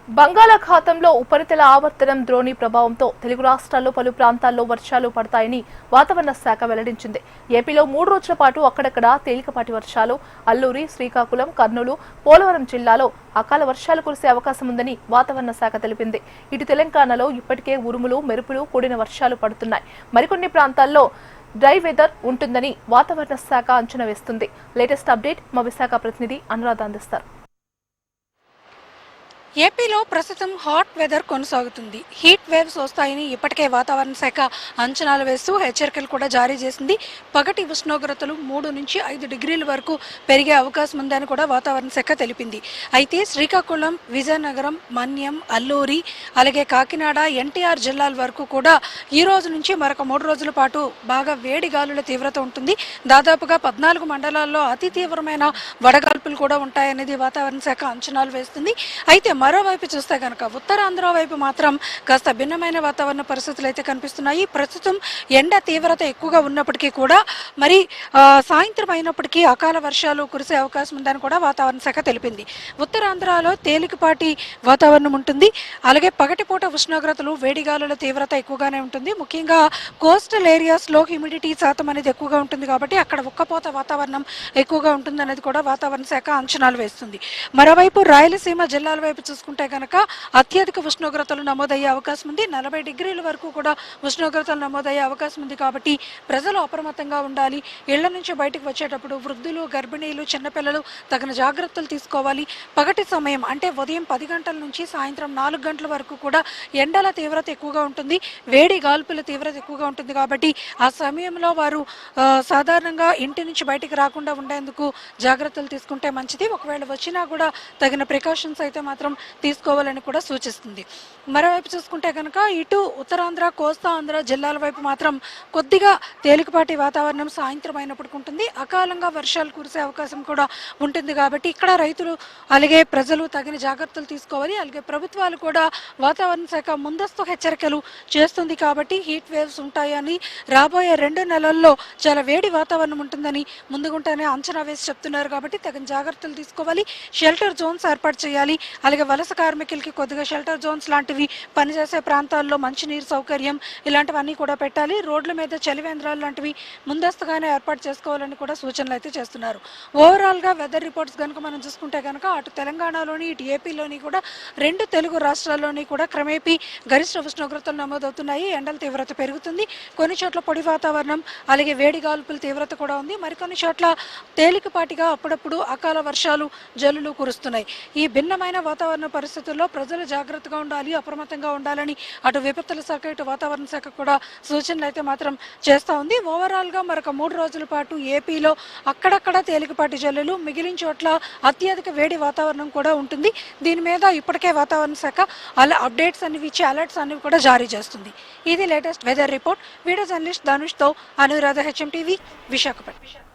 బంగాళాఖాతంలో ఉపరితల ఆవర్తనం ద్రోణి ప్రభావంతో తెలుగు రాష్ట్రాల్లో పలు ప్రాంతాల్లో వర్షాలు పడతాయని వాతావరణ శాఖ వెల్లడించింది. ఏపీలో 3 రోజుల పాటు అక్కడక్కడ తేలికపాటి వర్షాలు, అల్లూరి, శ్రీకాకుళం, కర్నూలు, పోలవరం జిల్లాలో అకాల వర్షాలు కురిసే అవకాశం ఉందని వాతావరణ శాఖ తెలిపింది. ఇటు తెలంగాణలో ఇప్పటికే ఉరుములు, మెరుపులు కూడిన వర్షాలు పడుతున్నాయి. మరికొన్ని ప్రాంతాల్లో డ్రై వెదర్ ఉంటుందని వాతావరణ శాఖ అంచనా వేస్తుంది. లేటెస్ట్ అప్డేట్ మా విశాఖ ప్రతినిధి అనురాధ అందిస్తారు. ఏపీలో ప్రస్తుతం హాట్ వెదర్ కొనసాగుతుంది. హీట్ వేవ్స్ వస్తాయని ఇప్పటికే వాతావరణ శాఖ అంచనాలు వేస్తూ హెచ్చరికలు కూడా జారీ చేసింది. పగటి ఉష్ణోగ్రతలు 3 నుంచి 5 డిగ్రీల వరకు పెరిగే అవకాశం ఉందని కూడా వాతావరణ శాఖ తెలిపింది. అయితే శ్రీకాకుళం, విజయనగరం, మన్యం, అల్లూరి, అలాగే కాకినాడ, ఎన్టీఆర్ జిల్లాల వరకు కూడా ఈ రోజు నుంచి మరొక 3 రోజుల పాటు బాగా వేడి గాలుల తీవ్రత ఉంటుంది. దాదాపుగా 14 మండలాల్లో అతి తీవ్రమైన వడగాల్పులు కూడా ఉంటాయనేది వాతావరణ శాఖ అంచనాలు వేస్తుంది. అయితే మరోవైపు చూస్తే కనుక ఉత్తరాంధ్ర వైపు మాత్రం కాస్త భిన్నమైన వాతావరణ పరిస్థితులు అయితే కనిపిస్తున్నాయి. ప్రస్తుతం ఎండ తీవ్రత ఎక్కువగా ఉన్నప్పటికీ కూడా మరి సాయంత్రం అయినప్పటికీ అకాల వర్షాలు కురిసే అవకాశం ఉందని కూడా వాతావరణ శాఖ తెలిపింది. ఉత్తరాంధ్రలో తేలికపాటి వాతావరణం ఉంటుంది. అలాగే పగటిపూట ఉష్ణోగ్రతలు, వేడిగాలుల తీవ్రత ఎక్కువగానే ఉంటుంది. ముఖ్యంగా కోస్టల్ ఏరియాస్లో హ్యూమిడిటీ శాతం అనేది ఎక్కువగా ఉంటుంది కాబట్టి అక్కడ ఉక్కపోత వాతావరణం ఎక్కువగా ఉంటుంది అనేది కూడా వాతావరణ శాఖ అంచనాలు వేస్తుంది. మరోవైపు రాయలసీమ జిల్లాల వైపు చూసుకుంటే కనుక అత్యధిక ఉష్ణోగ్రతలు నమోదయ్యే అవకాశం ఉంది. 40 డిగ్రీల వరకు కూడా ఉష్ణోగ్రతలు నమోదయ్యే అవకాశం ఉంది కాబట్టి ప్రజలు అప్రమత్తంగా ఉండాలి. ఇళ్ల నుంచి బయటకు వచ్చేటప్పుడు వృద్ధులు, గర్భిణీలు, చిన్నపిల్లలు తగిన జాగ్రత్తలు తీసుకోవాలి. పగటి సమయం అంటే ఉదయం 10 గంటల నుంచి సాయంత్రం 4 గంటల వరకు కూడా ఎండల తీవ్రత ఎక్కువగా ఉంటుంది, వేడి గాల్పుల తీవ్రత ఎక్కువగా ఉంటుంది కాబట్టి ఆ సమయంలో వారు సాధారణంగా ఇంటి నుంచి బయటకు రాకుండా ఉండేందుకు జాగ్రత్తలు తీసుకుంటే మంచిది. ఒకవేళ వచ్చినా కూడా తగిన ప్రికాషన్స్ అయితే మాత్రం తీసుకోవాలని కూడా సూచిస్తుంది. మరోవైపు చూసుకుంటే కనుక ఇటు ఉత్తరాంధ్ర, కోస్తా ఆంధ్ర జిల్లాల వైపు మాత్రం కొద్దిగా తేలికపాటి వాతావరణం సాయంత్రం అయినప్పటికీ ఉంటుంది. అకాలంగా వర్షాలు కురిసే అవకాశం కూడా ఉంటుంది కాబట్టి ఇక్కడ రైతులు అలాగే ప్రజలు తగిన జాగ్రత్తలు తీసుకోవాలి. అలాగే ప్రభుత్వాలు కూడా వాతావరణ శాఖ ముందస్తు హెచ్చరికలు చేస్తుంది కాబట్టి హీట్ వేవ్స్ ఉంటాయని, రాబోయే 2 నెలల్లో చాలా వేడి వాతావరణం ఉంటుందని ముందుగుంటానే అంచనా వేసి చెప్తున్నారు కాబట్టి తగిన జాగ్రత్తలు తీసుకోవాలి. షెల్టర్ జోన్స్ ఏర్పాటు చేయాలి. అలాగే వలస కార్మికులకి కొద్దిగా షెల్టర్ జోన్స్ లాంటివి, పనిచేసే ప్రాంతాల్లో మంచినీరు సౌకర్యం ఇలాంటివన్నీ కూడా పెట్టాలి. రోడ్ల మీద చలివేంద్రాలు లాంటివి ముందస్తుగానే ఏర్పాటు చేసుకోవాలని కూడా సూచనలు అయితే చేస్తున్నారు. ఓవరాల్గా వెదర్ రిపోర్ట్స్ కనుక మనం చూసుకుంటే కనుక అటు తెలంగాణలోని, ఇటు ఏపీలోని కూడా 2 తెలుగు రాష్ట్రాల్లోని కూడా క్రమేపీ గరిష్ట ఉష్ణోగ్రతలు నమోదవుతున్నాయి. ఎండల తీవ్రత పెరుగుతుంది. కొన్ని చోట్ల పొడి వాతావరణం, అలాగే వేడి గాల్పుల తీవ్రత కూడా ఉంది. మరికొన్ని చోట్ల తేలికపాటిగా అప్పుడప్పుడు అకాల వర్షాలు, జల్లులు కురుస్తున్నాయి. ఈ భిన్నమైన వాతావరణ పరిస్థితుల్లో ప్రజలు జాగ్రత్తగా ఉండాలి, అప్రమత్తంగా ఉండాలని అటు విపత్తుల శాఖ, ఇటు వాతావరణ శాఖ కూడా సూచనలు అయితే మాత్రం చేస్తూ ఉంది. ఓవరాల్గా మరొక 3 రోజుల పాటు ఏపీలో అక్కడక్కడ తేలికపాటి జల్లులు, మిగిలిన చోట్ల అత్యధిక వేడి వాతావరణం కూడా ఉంటుంది. దీని మీద ఇప్పటికే వాతావరణ శాఖ అలా అప్డేట్స్ అన్ని ఇచ్చి అలర్ట్స్ అన్ని కూడా జారీ చేస్తుంది. ఇది latest weather report. Video journalist ధనుష్తో అనురాధ, HM టీవీ, విశాఖపట్నం.